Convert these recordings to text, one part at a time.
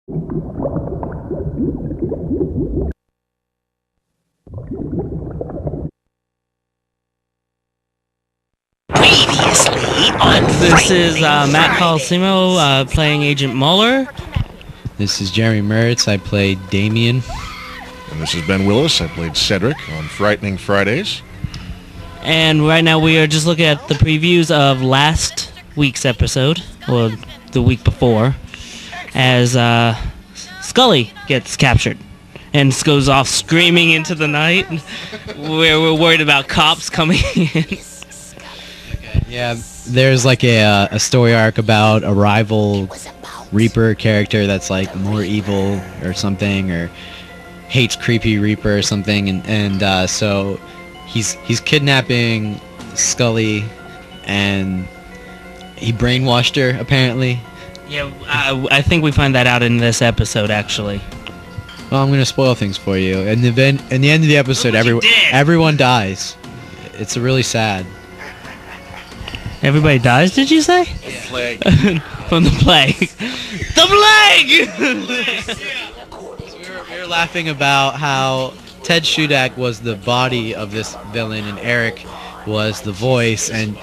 This is Matt Colosimo playing Agent Mauler. This is Jeremy Mertz. I played Damien. And this is Ben Willis. I played Cedric on Frightening Fridays. And right now we are just looking at the previews of last week's episode, or the week before, as Scully gets captured and goes off screaming into the night, where we're worried about cops coming in. Yeah, there's like a story arc about a rival Reaper character that's like more evil or something, or hates creepy Reaper or something, and so he's kidnapping Scully, and he brainwashed her apparently. Yeah, I think we find that out in this episode actually. Well, I'm gonna spoil things for you. In the end of the episode, everyone dies. It's really sad. Everybody dies, did you say? The plague. From the plague. The plague! So we were laughing about how Ted Shudak was the body of this villain and Eric was the voice, and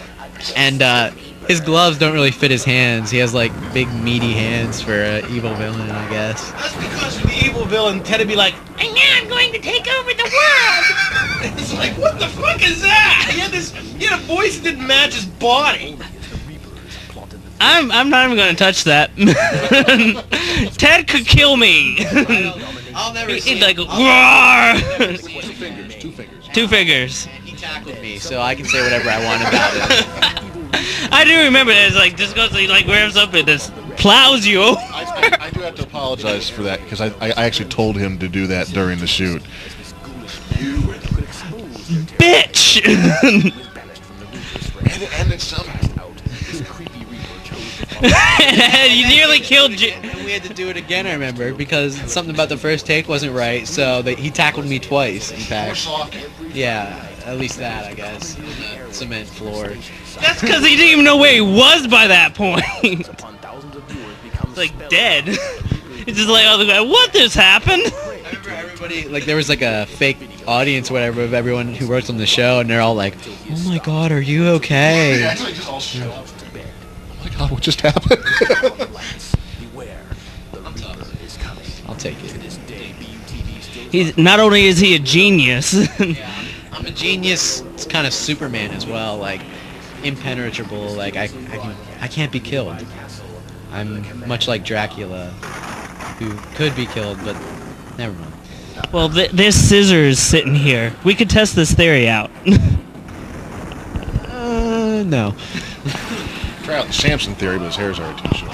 his gloves don't really fit his hands. He has like big meaty hands for an evil villain, I guess. That's because the evil villain Ted would be like, and now I'm going to take over the world! It's like, what the fuck is that? He had a voice that didn't match his body. I'm not even gonna touch that. Ted could kill me. I'll never see He'd like, roar! Two fingers. And he tackled me, so I can say whatever I want about it. I do remember that. It's like, just goes, he like revs up and just plows you over. I do have to apologize for that, because I actually told him to do that during the shoot. Bitch! and it's You nearly killed And we had to do it again, I remember, because something about the first take wasn't right, so he tackled me twice, in fact. Yeah, at least that, I guess. On the cement floor. That's because he didn't even know where he was by that point. It's like dead. It's just like, oh, what just happened? I remember everybody, like, there was like a fake audience or whatever of everyone who works on the show, and they're all like, oh my god, are you okay? Yeah, actually just all shut up. Oh my god, what just happened? I'll take it. He's not only is he a genius. Yeah, I'm a genius. It's kind of Superman as well, like impenetrable. Like I can't be killed. I'm much like Dracula, who could be killed, but never mind. Well, there's scissors sitting here. We could test this theory out. No. Try out the Samson theory, but his hair's already too short.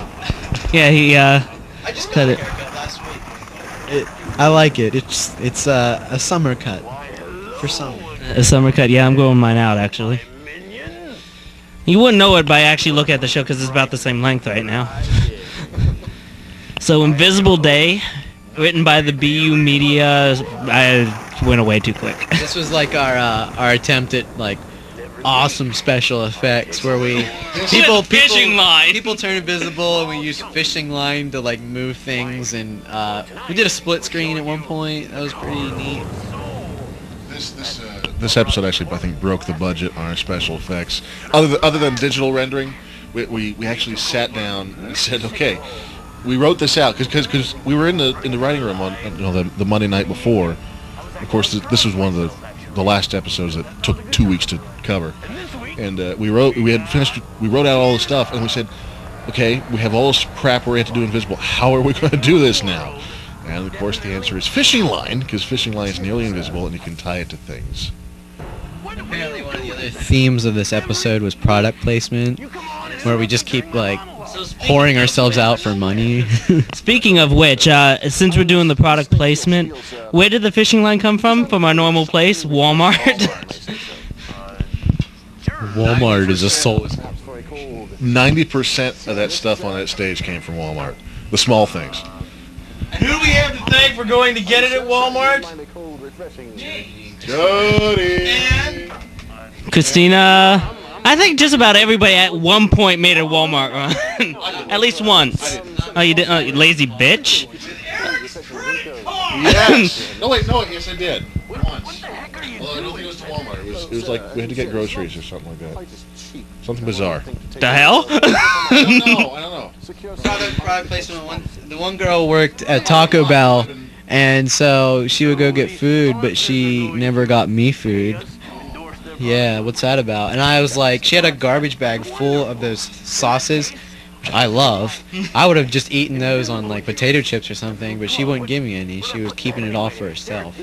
Yeah, he I just cut it. last week. I like it. It's a summer cut for summer. A summer cut. Yeah, I'm growing mine out actually. You wouldn't know it by actually looking at the show because it's about the same length right now. So, Invisible Day, written by the BU Media. I went away too quick. This was like our attempt at like awesome special effects where we fishing line. People turn invisible and we use fishing line to like move things, and we did a split screen at one point. That was pretty neat. This episode actually, I think, broke the budget on our special effects. Other than digital rendering, we actually sat down and said, okay, we wrote this out because we were in the writing room on the Monday night before. Of course, this was one of the last episodes that took 2 weeks to cover, and we wrote out all the stuff, and we said, okay, we have all this crap we have to do invisible. How are we going to do this now? And of course, the answer is fishing line, because fishing line is nearly invisible and you can tie it to things. Apparently, one of the other themes of this episode was product placement, where we just keep like pouring ourselves out for money. Speaking of which, since we're doing the product placement, where did the fishing line come from? From our normal place, Walmart? Walmart is a soul. 90% of that stuff on that stage came from Walmart. The small things. Who do we have to thank for going to get it at Walmart? Jody! Christina I think just about everybody at one point made a Walmart run. At least once. Oh, you did? Oh, you lazy bitch. Yes. No, yes, I did. Once. Well, I don't think it was to Walmart. It was like we had to get groceries or something like that. Something bizarre. The hell? I don't know. Product placement. The one girl worked at Taco Bell, and so she would go get food, but she never got me food. Yeah, what's that about? And I was like, she had a garbage bag full of those sauces, which I love. I would have just eaten those on like potato chips or something, but she wouldn't give me any. She was keeping it all for herself.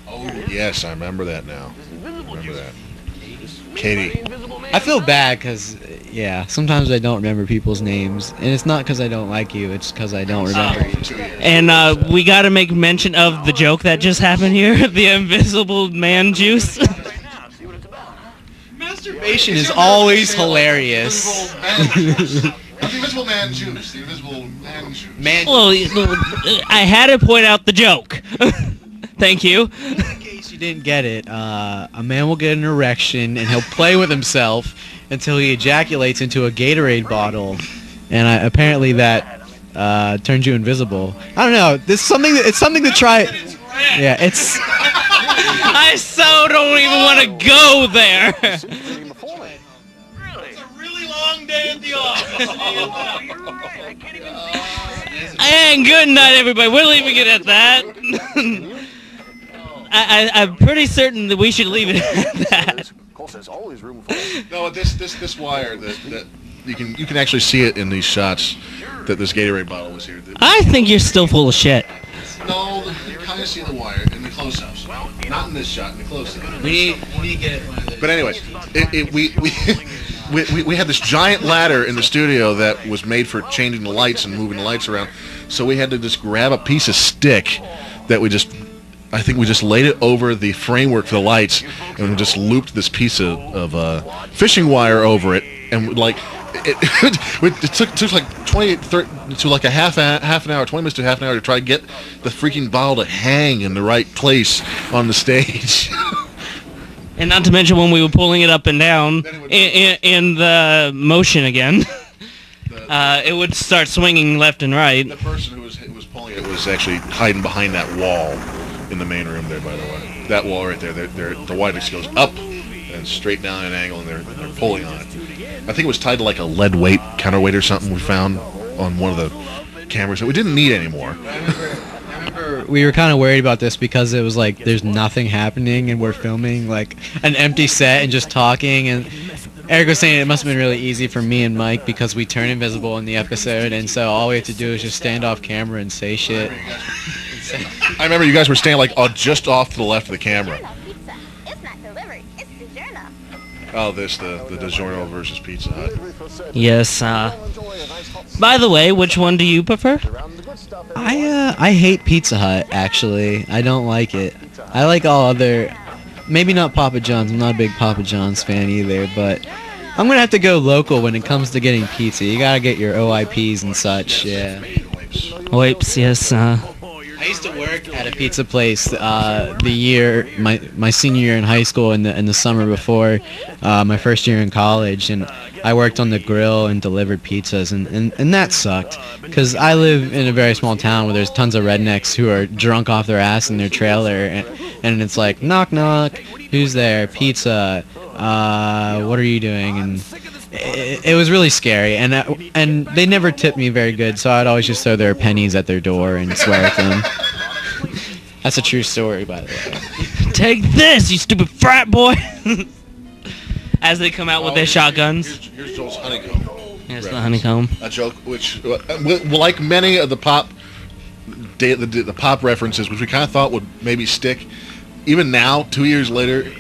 Oh, yes, I remember that now. Remember that. Katie. I feel bad because, yeah, sometimes I don't remember people's names. And it's not because I don't like you, it's because I don't remember you. And we got to make mention of the joke that just happened here. The invisible man juice. Masturbation is always hilarious. The invisible man juice. The invisible man juice. Well, I had to point out the joke. Thank you. In case you didn't get it, a man will get an erection and he'll play with himself until he ejaculates into a Gatorade bottle, and apparently that turns you invisible. I don't know. It's something to try. Yeah, it's. I so don't even want to go there. It's a really long day at the office. And good night, everybody. We're leaving it at that. I'm pretty certain that we should leave it at that. No, this wire that you can actually see it in these shots that this Gatorade bottle was here. I think you're still full of shit. No, you kind of see the wire in the close-ups. Not in this shot, in the close-up. We need to get it one of those. But anyways, we had this giant ladder in the studio that was made for changing the lights and moving the lights around. So we had to just grab a piece of stick that I think we just laid it over the framework for the lights, and we just looped this piece of fishing wire over it, and like it took like 30 to like half an hour, 20 minutes to half an hour to try to get the freaking bottle to hang in the right place on the stage. And not to mention when we were pulling it up and down in the motion again, it would start swinging left and right. The person who was pulling it was actually hiding behind that wall in the main room there, by the way. That wall right there, the wire disc goes up and straight down at an angle, and they're pulling on it. I think it was tied to like a lead weight, counterweight or something we found on one of the cameras that we didn't need anymore. I remember we were kind of worried about this because it was like there's nothing happening and we're filming like an empty set and just talking, and Eric was saying it must have been really easy for me and Mike because we turn invisible in the episode, and so all we have to do is just stand off camera and say shit. I remember you guys were standing like just off to the left of the camera. Oh, the DiGiorno versus Pizza Hut. Yes. By the way, which one do you prefer? I hate Pizza Hut, actually. I don't like it. I like all other... Maybe not Papa John's. I'm not a big Papa John's fan either, but I'm going to have to go local when it comes to getting pizza. You got to get your OIPs and such, yeah. Wipes, yes. I used to work at a pizza place the year my senior year in high school in the summer before my first year in college, and I worked on the grill and delivered pizzas, and that sucked because I live in a very small town where there's tons of rednecks who are drunk off their ass in their trailer, and it's like knock knock, who's there, pizza, what are you doing, and it was really scary, and they never tipped me very good, so I'd always just throw their pennies at their door and swear at them. That's a true story, by the way. Take this, you stupid frat boy! As they come out with their shotguns. Here's Joel's honeycomb. Here's the honeycomb. A joke which, like many of the pop references, which we kind of thought would maybe stick, even now, 2 years later,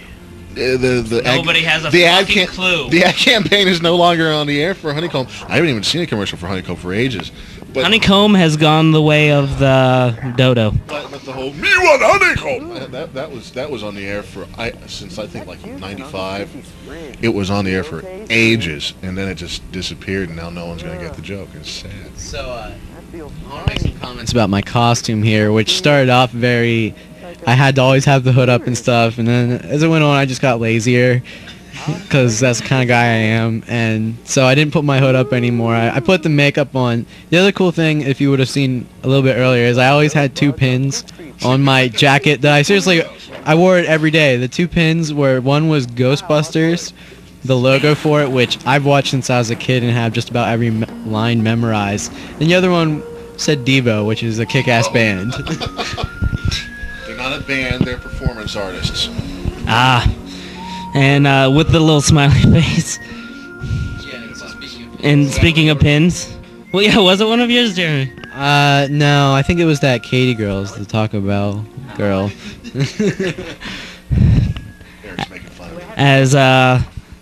nobody has a fucking clue. The ad campaign is no longer on the air for Honeycomb. I haven't even seen a commercial for Honeycomb for ages. But Honeycomb has gone the way of the dodo. But the whole "Me want Honeycomb" that was on the air for since I think like '95. It was on the air for ages, and then it just disappeared, and now no one's gonna get the joke. It's sad. So I want to make some comments about my costume here, which started off very. I had to always have the hood up and stuff, and then as it went on, I just got lazier. because that's the kind of guy I am. And so I didn't put my hood up anymore. I put the makeup on. The other cool thing, if you would have seen a little bit earlier, is I always had 2 pins on my jacket that I wore it every day. The 2 pins were, one was Ghostbusters, the logo for it, which I've watched since I was a kid and have just about every line memorized. And the other one said Devo, which is a kick-ass band. They're not a band, they're performance artists. Ah, and with the little smiley face. And speaking of pins, well, yeah, was it one of yours, Jeremy? No, I think it was that Katie girl's, the Taco Bell girl. Eric's making fun of me. As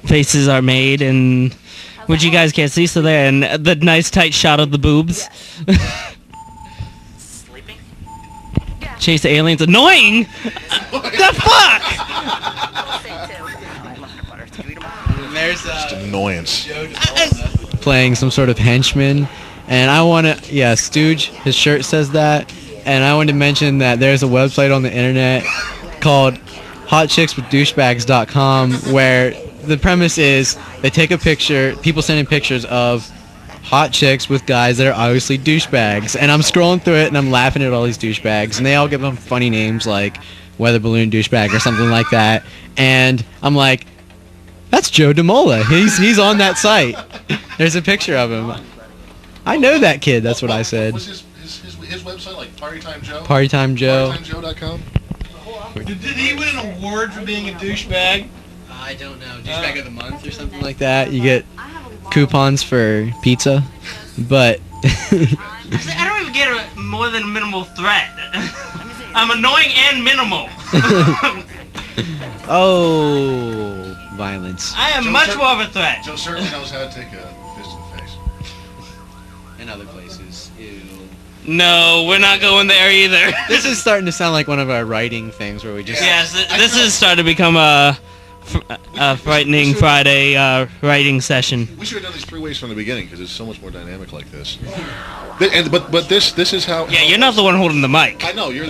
faces are made, and which you guys can't see, so there, and the nice tight shot of the boobs. Chase the aliens, annoying. The fuck! There's Just annoyance. playing some sort of henchman, and I want to, yeah, Stooge, his shirt says that, and I wanted to mention that there's a website on the internet called hotchickswithdouchebags.com where the premise is they take a picture, people send in pictures of hot chicks with guys that are obviously douchebags, and I'm scrolling through it and I'm laughing at all these douchebags, and they all give them funny names like Weather Balloon Douchebag or something like that, and I'm like, that's Joe DeMola. He's on that site. There's a picture of him. I know that kid. That's what I said. What's his website, like Partytime Joe? Partytime Joe. PartytimeJoe.com? Did he win an award for being a douchebag? I don't know. Douchebag of the month or something like that. You get coupons for pizza, but I don't even get more than a minimal threat. I'm annoying and minimal. oh, violence. I am much more of a threat. Joe certainly knows how to take a fist in the face. In other places. Ew. No, we're not going there either. This is starting to sound like one of our writing things where we just... Yes, this is starting to become a frightening Friday writing session. We should have done these 3 ways from the beginning because it's so much more dynamic like this. But this is how. Yeah, you're not the one holding the mic. I know you're.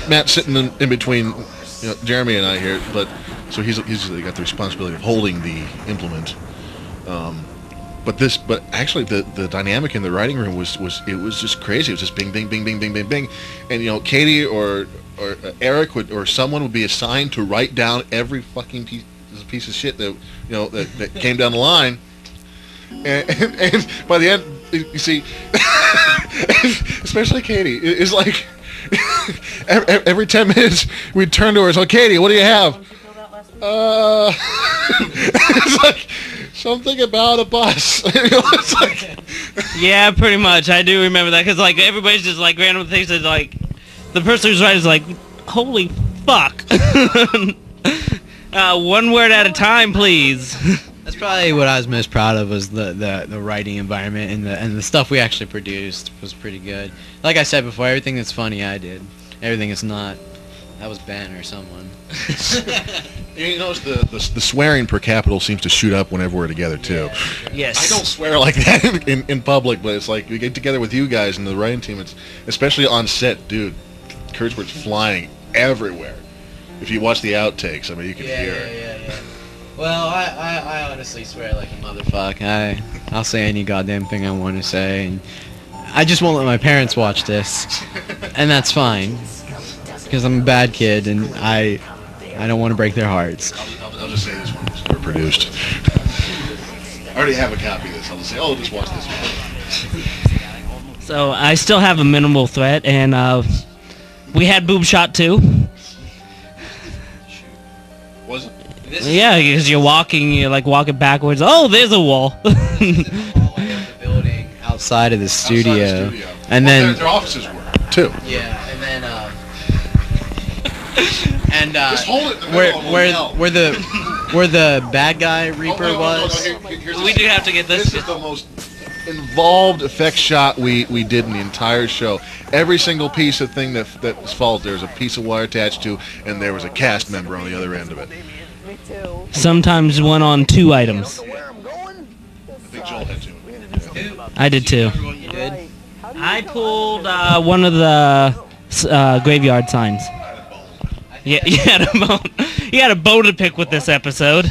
Matt's sitting in between, Jeremy and I here, but so he's got the responsibility of holding the implement. But actually the dynamic in the writing room was just crazy. It was just bing bing bing bing bing bing bing, and Katie or Eric or someone would be assigned to write down every fucking piece of shit that that came down the line, and by the end you see, especially Katie, it's like every 10 minutes we'd turn to her and say, Katie, what do you have? It's like something about a bus. It's like, yeah, pretty much. I do remember that because like everybody's just like random things that like the person who's writing is like, holy fuck. One word at a time, please. That's probably what I was most proud of, was the writing environment, and the stuff we actually produced was pretty good. Like I said before, everything that's funny I did. Everything that's not, that was Ben or someone. You notice the swearing per capita seems to shoot up whenever we're together too. Yes. I don't swear like that in public, but it's like we get together with you guys and the writing team. It's especially on set, dude. Curse words flying everywhere. If you watch the outtakes, I mean, you can hear it. Yeah. Well, I honestly swear like a motherfucker. I'll say any goddamn thing I want to say, and I just won't let my parents watch this, and that's fine, because I'm a bad kid, and I don't want to break their hearts. I'll just say this one was never produced. I already have a copy of this. I'll just say, just watch this one. So I still have a minimal threat, and we had boob shot too. Was it? Yeah, because you're like walking backwards. Oh, there's a wall. The building outside of the studio, and then their offices were too. Yeah, and then Just hold it in the middle of where the bad guy Reaper was. We do have to get this. This is the most involved effect shot we did in the entire show. Every single piece of thing that falls, there's a piece of wire attached to, and there was a cast member on the other end of it. Sometimes one on 2 items. I think Joel had 2. I did too. You did? I pulled one of the graveyard signs. Yeah, you had a bone. he had a bone to pick with this episode.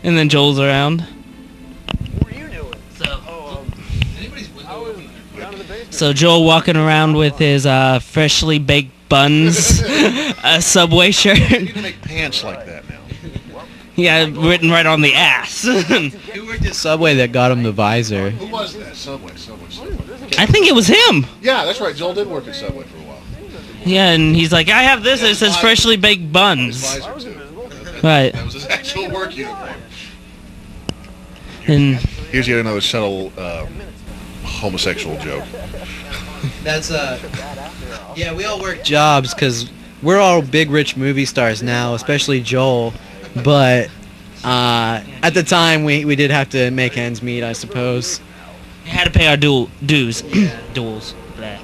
And then Joel's around. What were you doing? So Joel walking around with his freshly baked buns, a Subway shirt. You need to make pants like that now. Yeah, written right on the ass. Who worked at Subway that got him the visor? Who was that? Subway. I think it was him. Yeah, that's right. Joel did work at Subway for a while. Yeah, and he's like, I have this. It says freshly baked His buns. visor, too. Right. That was his actual work uniform. And Here's yet another subtle homosexual joke. That's yeah, we all work jobs because we're all big rich movie stars now, especially Joel. But at the time, we did have to make ends meet, I suppose. we had to pay our dues. Duels. Blah.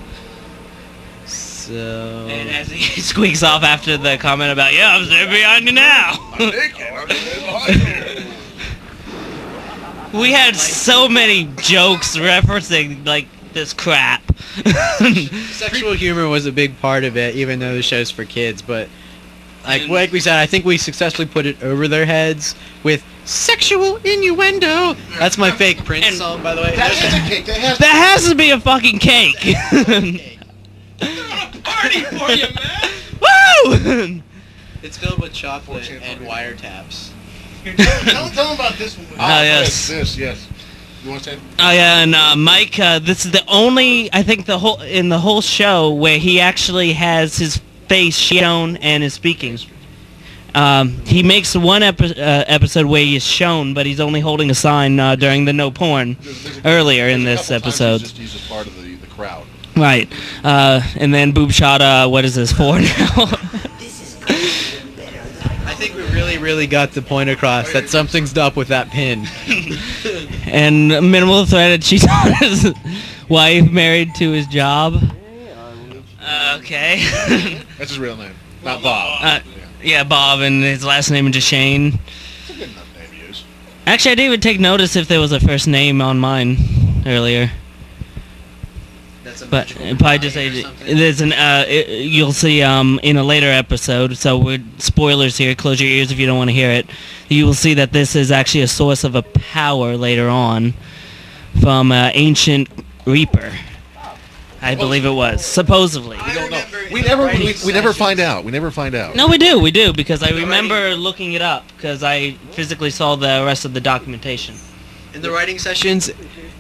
So And as he squeaks off after the comment about, yeah, I'm there behind you now. I'm naked. I'm behind you. We had so many jokes referencing, like, this crap. sexual humor was a big part of it, even though the show's for kids. But like we said, I think we successfully put it over their heads with sexual innuendo. That's my fake Prince And- song, by the way. That is a cake. That has to be a fucking cake. Party for you, man. Woo! It's filled with chocolate and wiretaps. Tell him about this one. yes. Yes. You want to say? Oh yeah, and Mike, this is the only, I think, in the whole show where he actually has his face shown and is speaking. He makes one episode where he is shown, but he's only holding a sign during the no porn earlier in this episode. He's just part of the crowd. Right, and then boob shot. What is this for now? I think we really got the point across that something's up with that pin. And minimal threat cheats on his wife, married to his job. Okay. That's his real name, not Bob. Yeah, Bob, and his last name is just Shane. It's a good enough name to use. Actually, I didn't even take notice if there was a first name on mine earlier. That's a But probably just there's an you'll see in a later episode. So we're spoilers here. Close your ears if you don't want to hear it. You will see that this is actually a source of a power later on from ancient Reaper. I believe it was supposedly. We don't know. We never find out. We never find out. No, we do because I remember looking it up because I physically saw the rest of the documentation. In the writing sessions,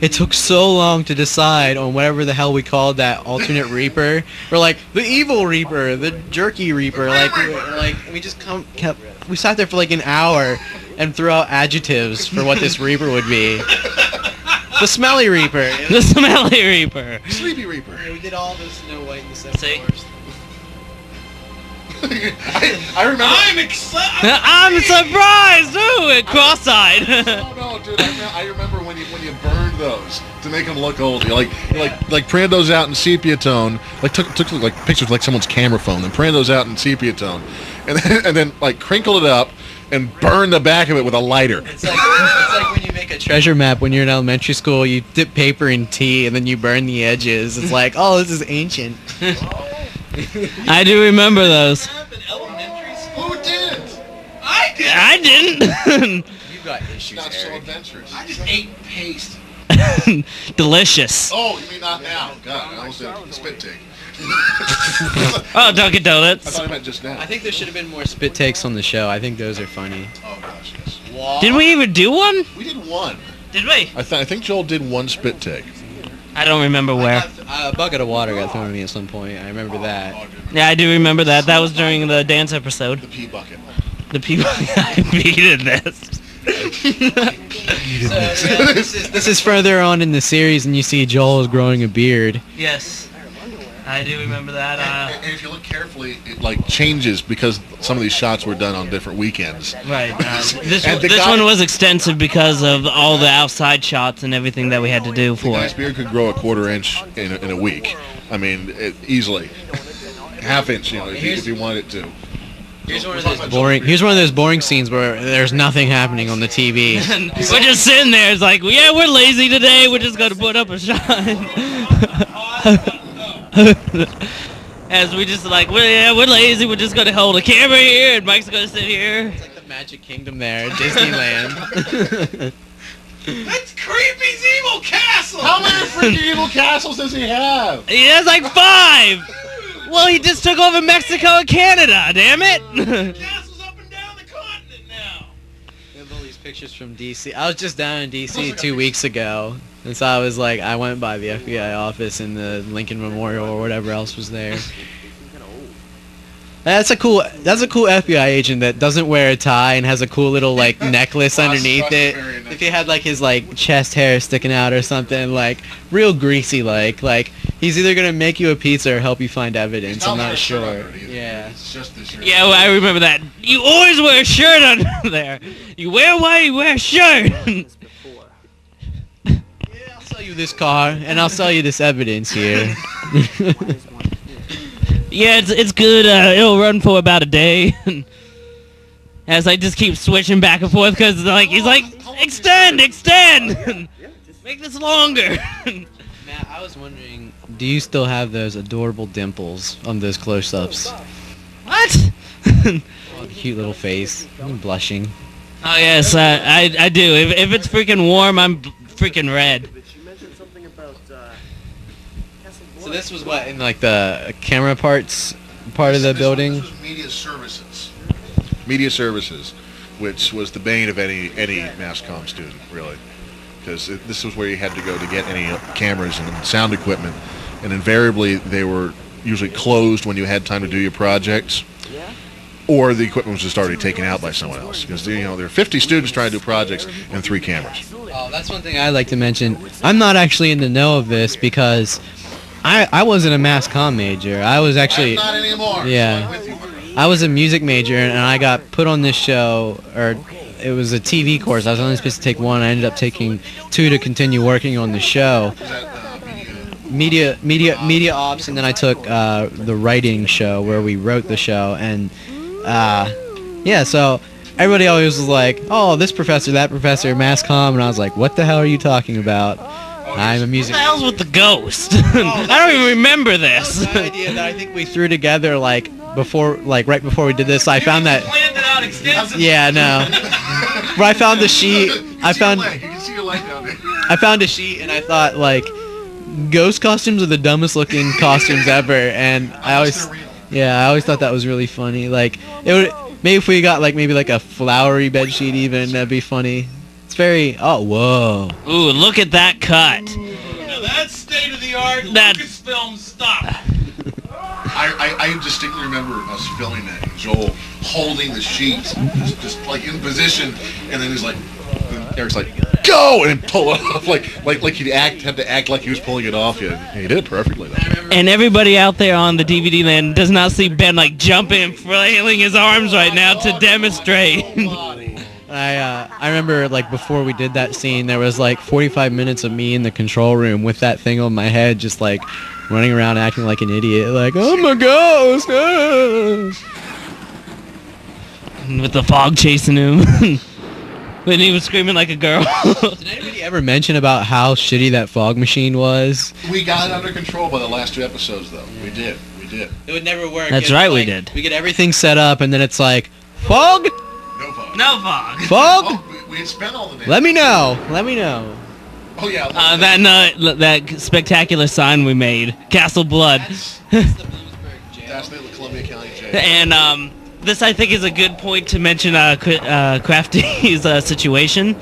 it took so long to decide on whatever the hell we called that alternate Reaper. We're like, the evil Reaper, the jerky Reaper. We just we sat there for like an hour and threw out adjectives for what this Reaper would be. The smelly Reaper. The smelly Reaper. Sleepy Reaper. Yeah, we did all the Snow White and the Seven See? Dwarfs. I remember. I'm excited. I'm surprised! Ooh, cross-eyed. Oh no, dude! I remember when you burned those to make them look old. You like pranned those out in sepia tone. Like took like pictures with like someone's camera phone, and pranned those out in sepia tone, and then like crinkled it up and burned the back of it with a lighter. It's like when you make a treasure map when you're in elementary school. You dip paper in tea and then you burn the edges. It's like, oh, this is ancient. I do remember those. Elementary school. Who didn't? I did. I didn't. You've got issues, Not so Eric. adventurous. I just ate paste. Delicious. Oh, you mean not now? God, I almost said spit take. Oh, Dunkin' I Donuts. thought I meant just now. I think there should have been more spit takes on the show. I think those are funny. Oh gosh, yes. Did we even do one? We did one. Did we? I think Joel did one spit take. I don't remember where. A bucket of water got thrown at me at some point. I remember that. Oh, dude. Yeah, I do remember that. That was during the dance episode. The pee bucket. The people I beat this. This is further on in the series, and you see Joel is growing a beard. Yes. I do remember that. And if you look carefully, it like changes because some of these shots were done on different weekends. Right. This And the this guy- one was extensive because of all the outside shots and everything that we had to do The for guy's it. beard could grow a quarter inch in a week. I mean, easily. Half inch, if you want it to. Here's one of those boring scenes where there's nothing happening on the TV. And we're just sitting there. It's like, yeah, we're lazy today. We're just gonna put up a shot. As we just like, we're lazy. We're just gonna hold a camera here, and Mike's gonna sit here. It's like the Magic Kingdom there, Disneyland. That's Creepy's evil castle! How many freaking evil castles does he have? He has like 5. Well, he just took over Mexico and Canada. Damn it! Castles up and down the continent now! We have all these pictures from DC. I was just down in DC 2 weeks ago, and so I went by the FBI office and the Lincoln Memorial or whatever else was there. That's a cool FBI agent that doesn't wear a tie and has a cool little like necklace underneath it. If he had like his like chest hair sticking out or something, like real greasy like he's either gonna make you a pizza or help you find evidence. I'm not sure. Yeah. It's just the shirt. Yeah, well, I remember that. You always wear a shirt under there. You wear white, you wear a shirt. Yeah, I'll sell you this car and I'll sell you this evidence here. Yeah, it's good. It'll run for about a day. As I just keep switching back and forth because like he's like, extend, make this longer. Matt, I was wondering, do you still have those adorable dimples on those close-ups? What? Oh, cute little face. I'm blushing. Oh yes, I do. If it's freaking warm, I'm freaking red. So this was what, in like the camera part of the building? This was media services. Media services, which was the bane of any mass comm student, really. Because this was where you had to go to get any cameras and sound equipment. And invariably, they were usually closed when you had time to do your projects. Or the equipment was just already taken out by someone else. Because, you know, there are 50 students trying to do projects and 3 cameras. Oh, that's one thing I'd like to mention. I'm not actually in the know of this because I wasn't a mass comm major. I was actually... I'm not anymore. Yeah. So I'm with you, buddy. I was a music major, and I got put on this show, or it was a TV course. I was only supposed to take 1. I ended up taking 2 to continue working on the show. Was that Media ops, and then I took the writing show where we wrote the show, and yeah, so everybody always was like, oh, this professor, that professor, mass comm, and I was like, what the hell are you talking about? I'm a music. What the hell's with the ghost? I don't even remember this. That idea that I think we threw together right before we did this. I found that. Planned it out extensively. Yeah, no. But I found the sheet. You can see your leg down there. I found a sheet, and I thought like, ghost costumes are the dumbest looking costumes ever, and I always thought that was really funny. Like it would maybe if we got maybe a flowery bed sheet even, that'd be funny. It's very whoa. Ooh, look at that cut. Now that's state of the art That- Lucasfilm stuff. I distinctly remember us filming that, and Joel holding the sheet, just like in position, and then he's like, Eric's like, go, and then pull it off, like he'd had to act like he was pulling it off. Yeah, he did it perfectly though. And everybody out there on the DVD land does not see Ben jumping, flailing his arms right now to demonstrate. I remember before we did that scene, there was 45 minutes of me in the control room with that thing on my head, just running around acting like an idiot, oh my ghost! With the fog chasing him. When he was screaming like a girl. Did anybody ever mention about how shitty that fog machine was? We got it under control by the last 2 episodes, though. We did. It would never work. That's right, we did. We get everything set up, and then it's fog? No fog. No fog. Fog? Oh, we had spent all the day. Let me know. Oh yeah. That spectacular sign we made, Castle Blood. That's the Bloomsburg jail. That's the Columbia County jail. And this I think is a good point to mention Crafty's situation.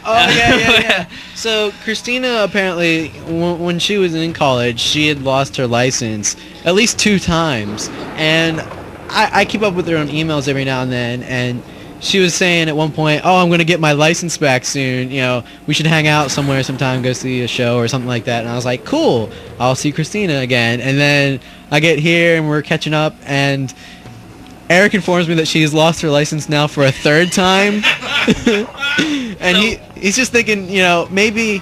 Oh yeah. So Christina apparently, when she was in college, she had lost her license at least 2 times, and I keep up with her on emails every now and then, and she was saying at one point, oh, I'm going to get my license back soon, we should hang out somewhere sometime, go see a show or something like that. And I was like, cool, I'll see Christina again. And then I get here and we're catching up, and Eric informs me that she's lost her license now for a 3rd time. And he's just thinking, maybe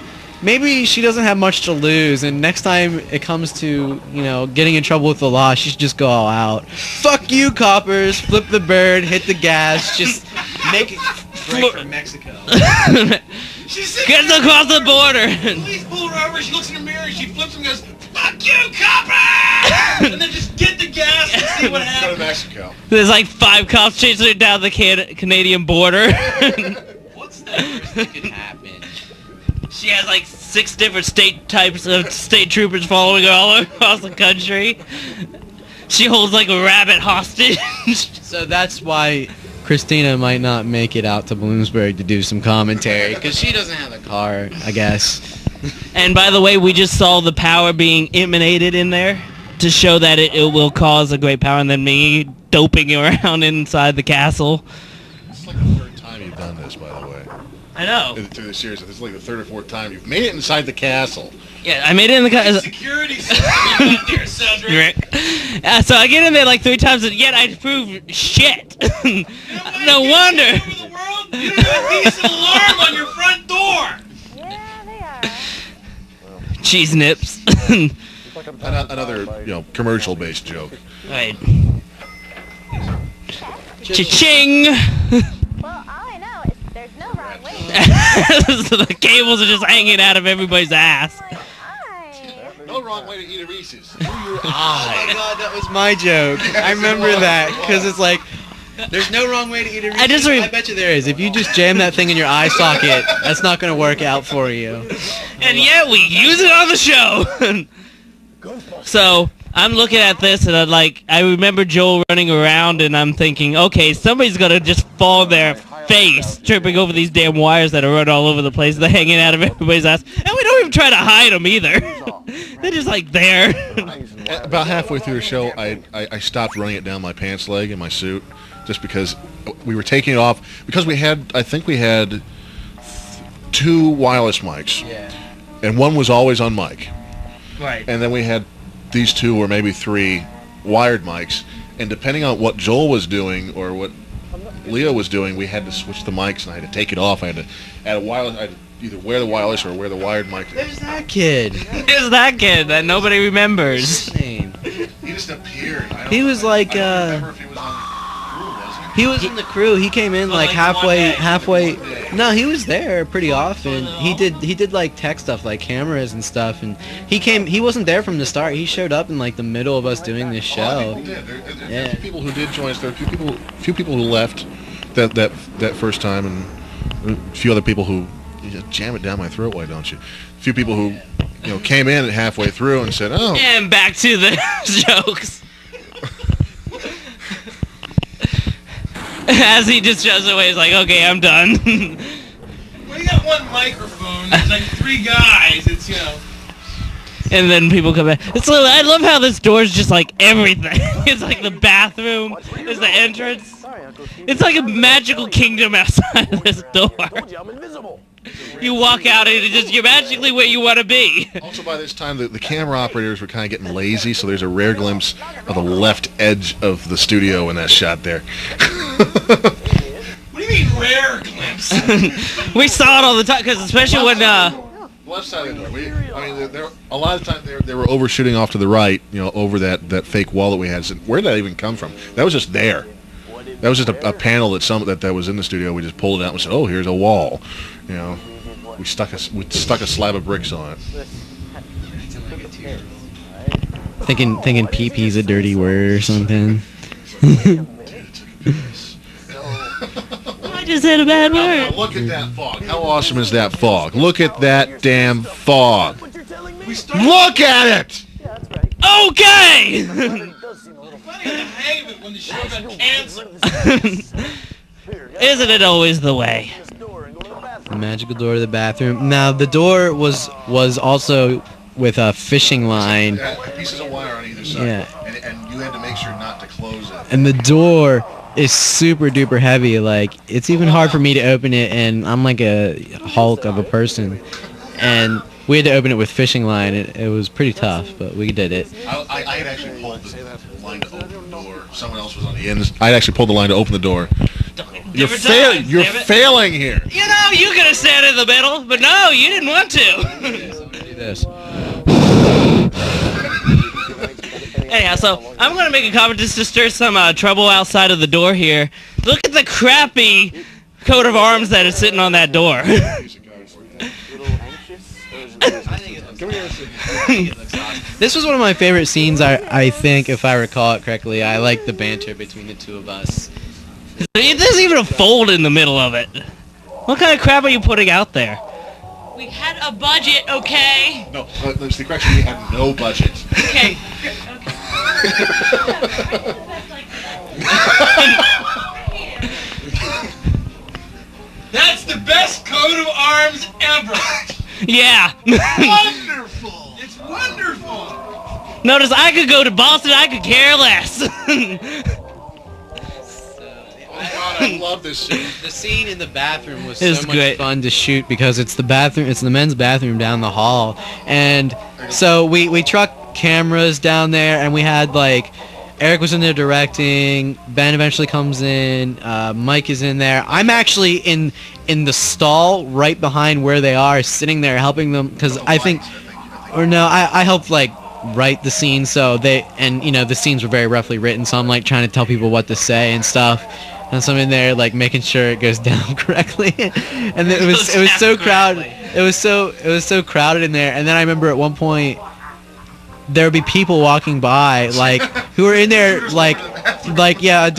she doesn't have much to lose, and next time it comes to, getting in trouble with the law, she should just go all out. Fuck you, coppers! Flip the bird, hit the gas, just make it break for Mexico. Get across the border. Police pull her over, she looks in the mirror, she flips and goes, fuck you, copper! and then just get the gas and see what Go to happens. Mexico. There's like 5 cops chasing her down the Canadian border. What's that? That could happen. She has like 6 different types of state troopers following her all across the country. She holds like a rabbit hostage. So that's why Christina might not make it out to Bloomsburg to do some commentary, because she doesn't have a car, I guess. And by the way, we just saw the power being emanated in there to show that it will cause a great power, and then me doping around inside the castle. It's like the 3rd time you've done this, by the way. I know. Through the series, this is like the 3rd or 4th time you've made it inside the castle. Yeah, I made it in the castle. Security system you got there, Cedric. So I get in there like 3 times, and yet I prove shit. No wonder. Over the world, you don't have a decent alarm on your front door. Yeah, they are. Cheese nips. Another, commercial based joke. Right. Cha-ching! Well, all I know is there's no wrong way. So the cables are just hanging out of everybody's ass. Hi. No wrong way to eat a Reese's. Oh my god, that was my joke. I remember that, because it's like, there's no wrong way to eat a Reese's. I bet you there is. If you just jam that thing in your eye socket, that's not going to work out for you. And yet we use it on the show. So I'm looking at this, and I remember Joel running around, and I'm thinking, okay, somebody's gonna just fall on their face, tripping over these damn wires that are running all over the place. They're hanging out of everybody's ass, and we don't even try to hide them either. They're just like there. About halfway through the show, I stopped running it down my pants leg in my suit, just because we were taking it off, because I think we had 2 wireless mics, and one was always on mic. Right. And then we had these 2 or maybe 3 wired mics, and depending on what Joel was doing or what Leo was doing, we had to switch the mics, and I had to take it off. I had to add a wireless. I had to either wear the wireless or wear the wired mic. There's that kid. There's that kid that nobody remembers. What's his name? He just appeared. He was like, I don't remember if he was on the crew, was he? He was in the crew. He came in like halfway. No, he was there pretty often. He did like tech stuff, like cameras and stuff, and he wasn't there from the start. He showed up in like the middle of us doing this A lot of show. people did. There are a few people who did join us. There are a few people who left that first time, and a few other people who just jam it down my throat. Why don't you? A few people who came in halfway through and said, "Oh." And back to the jokes. As he just shows away, he's like, okay, I'm done. Well, you got one microphone. There's like 3 guys. It's And then people come back. I love how this door's just like everything. It's like the bathroom. It's the entrance. It's like a magical kingdom outside of this door. I'm invisible. You walk out and you're magically where you want to be. Also, by this time, the camera operators were kind of getting lazy, so there's a rare glimpse of the left edge of the studio in that shot there. What do you mean rare glimpse? We saw it all the time, because especially when Left side of the door. A lot of times they were overshooting off to the right, over that fake wall that we had. So where did that even come from? That was just there. That was just a panel that was in the studio. We just pulled it out and said, "Oh, here's a wall." We stuck a slab of bricks on it. Thinking pee-pee's a dirty word or something. I just said a bad word. Look at that fog. How awesome is that fog? Look at that damn fog. Look at it! Okay. Funny the hang of it when the show got canceled. Isn't it always the way? The magical door to the bathroom. Now the door was also with a fishing line. Pieces of wire on either side. Yeah. And you had to make sure not to close it. And the door is super duper heavy. Like, it's even hard for me to open it, and I'm like a Hulk of a person. And we had to open it with fishing line. It was pretty tough, but we did it. I had actually pulled the line to open the door. Someone else was on the ends. I actually pulled the line to open the door. You're failing. You're failing here. You could have sat in the middle, but no, you didn't want to. Do this. Anyhow, so I'm going to make a comment just to stir some trouble outside of the door here. Look at the crappy coat of arms that is sitting on that door. It looks awesome. This was one of my favorite scenes, I think, if I recall it correctly. I like the banter between the two of us. There's even a fold in the middle of it. What kind of crap are you putting out there? We had a budget, okay? No, that's the correction. We had no budget. Okay. That's the best coat of arms ever. Yeah. Wonderful. It's wonderful. Notice I could go to Boston, I could care less. God, I love this scene. The scene in the bathroom was It's so much great. fun to shoot because it's the men's bathroom down the hall, and so we trucked cameras down there, and we had like Eric was in there directing. Ben eventually comes in. Mike is in there. I'm actually in the stall right behind where they are, sitting there helping them because I helped like write the scene, so the scenes were very roughly written, so I'm like trying to tell people what to say and stuff. And so I'm in there like making sure it goes down correctly, and it was so crowded. It was so crowded in there. And then I remember at one point there would be people walking by like who were in there like yeah, a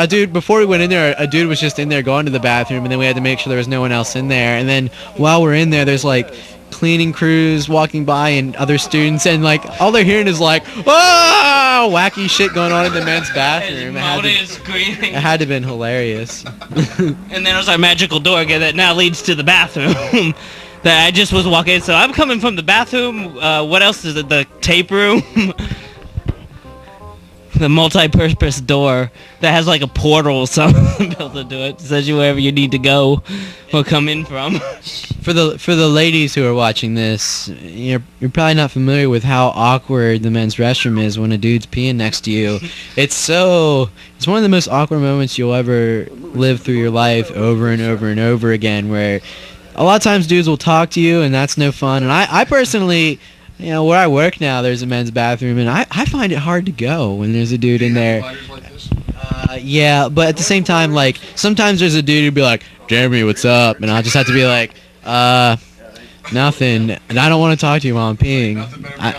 dude before we went in there, a dude was just in there going to the bathroom, and then we had to make sure there was no one else in there. And then while we're in there, there's like cleaning crews walking by and other students, and like all they're hearing is like whoa, wacky shit going on in the men's bathroom. Screaming. It had to have been hilarious. And then there's our magical door again that now leads to the bathroom that I just was walking in. So I'm coming from the bathroom. What else is it? The tape room? The multi-purpose door that has like a portal or something built into it. Says you wherever you need to go or come in from. For the ladies who are watching this, you're probably not familiar with how awkward the men's restroom is when a dude's peeing next to you. It's one of the most awkward moments you'll ever live through your life over and over and over again, where a lot of times dudes will talk to you and that's no fun. And I personally, where I work now, there's a men's bathroom, and I find it hard to go when there's a dude in there. Yeah, but at the same time, like, sometimes there's a dude who'd be like, Jeremy, what's up? And I'll just have to be like, nothing. And I don't want to talk to you while I'm peeing. I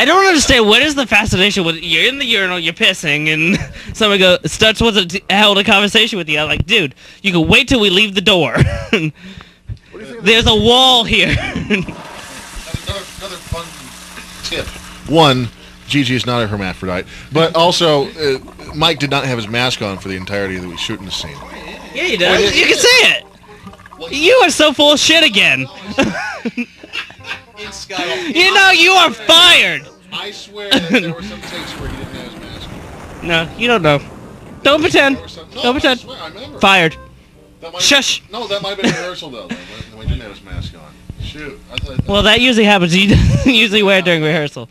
don't understand. What is the fascination with you're in the urinal, you're pissing, and someone starts with held a conversation with you. I'm like, dude, you can wait till we leave the door. There's a wall here. Another fun tip. One, Gigi is not a hermaphrodite, but also Mike did not have his mask on for the entirety of the shooting the scene. Yeah, he does. You can say it. You are so full of shit again. You are fired. I swear that there were some takes where he didn't have his mask on. No, you don't know. Don't pretend. Don't pretend. I swear, I remember. Fired. Shush. No, that might have been rehearsal though. When he didn't have his mask on. Shoot. I thought Well, that usually happens. He doesn't usually wear it during rehearsal.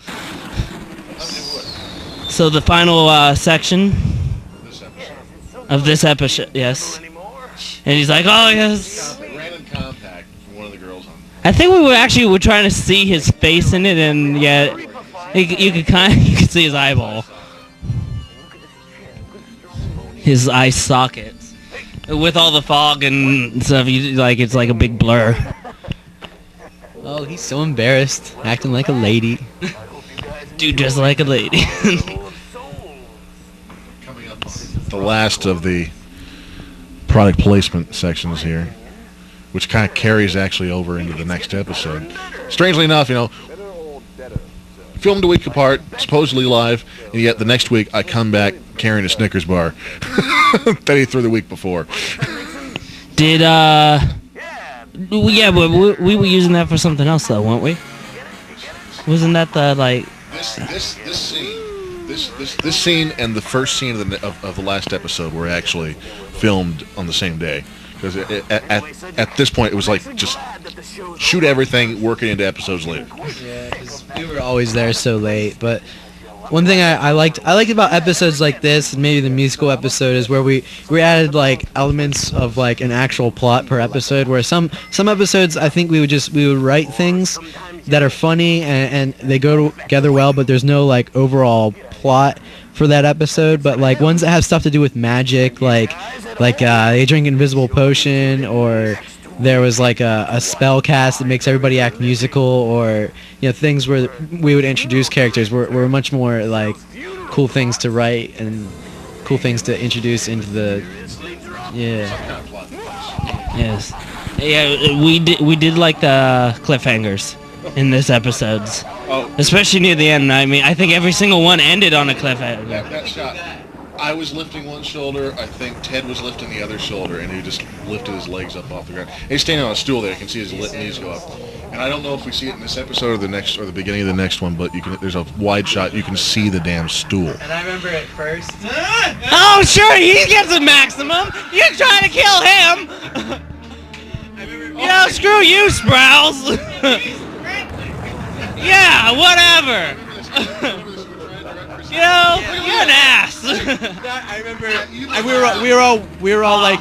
So the final section of this episode, yes. And he's like, oh, yes. Random contact from one of the girls on. I think we were trying to see his face in it, and yeah, you could see his eyeball, his eye sockets, with all the fog and stuff. It's like a big blur. Oh, he's so embarrassed, acting like a lady. Dude, just like a lady. Coming up on the last of the product placement sections here, which kind of carries actually over into the next episode. Strangely enough, filmed a week apart, supposedly live, and yet the next week I come back carrying a Snickers bar that he threw the week before. Did yeah, but we were using that for something else though, weren't we? Wasn't that the like this scene and the first scene of the last episode were actually filmed on the same day? Because at this point it was like just shoot everything, work it into episodes later. Yeah, because we were always there so late. But one thing I liked about episodes like this, and maybe the musical episode, is where we added like elements of like an actual plot per episode. Where some episodes I think we would write things that are funny and they go together well, but there's no like overall plot for that episode. But like ones that have stuff to do with magic, like they drink invisible potion, or there was like a spell cast that makes everybody act musical, or things where we would introduce characters were much more like cool things to write and cool things to introduce into the Yes. Yeah, we did like the cliffhangers in this episodes. Oh. Especially near the end. I mean, I think every single one ended on a cliffhanger. That shot. I was lifting one shoulder. I think Ted was lifting the other shoulder, and he just lifted his legs up off the ground. And he's standing on a stool there. You can see his knees go up. And I don't know if we see it in this episode or the next, or the beginning of the next one, but there's a wide shot. You can see the damn stool. And I remember at first. Oh, sure, he gets a maximum. You're trying to kill him. Screw you, Sprouse. Yeah, whatever. You're an ass. I remember we were all like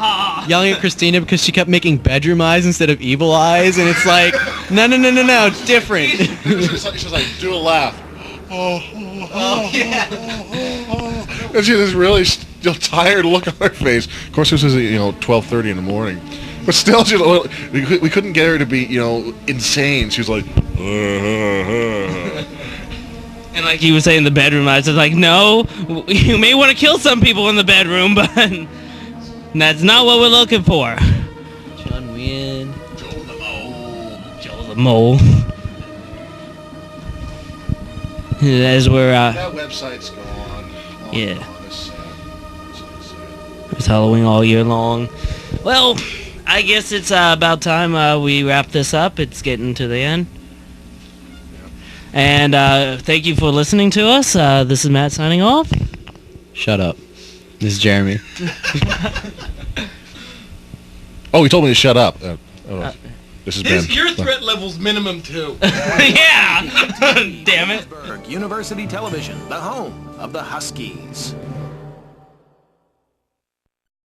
yelling at Christina because she kept making bedroom eyes instead of evil eyes, and it's like no, it's different. She's like, do a laugh. Oh yeah. And she has this really still tired look on her face. Of course, this is 12:30 in the morning, but still, we couldn't get her to be insane. She was like. And like he was saying in the bedroom, I was like, no, you may want to kill some people in the bedroom, but that's not what we're looking for. John Wynn. Joel the Mole. As we're, that website's gone. Yeah. It's Halloween all year long. Well, I guess it's about time we wrap this up. It's getting to the end. And thank you for listening to us. This is Matt signing off. Shut up. This is Jeremy. Oh, he told me to shut up. This is Ben. Your threat level's minimum 2. Yeah. Damn it. Bloomsburg University Television, the home of the Huskies.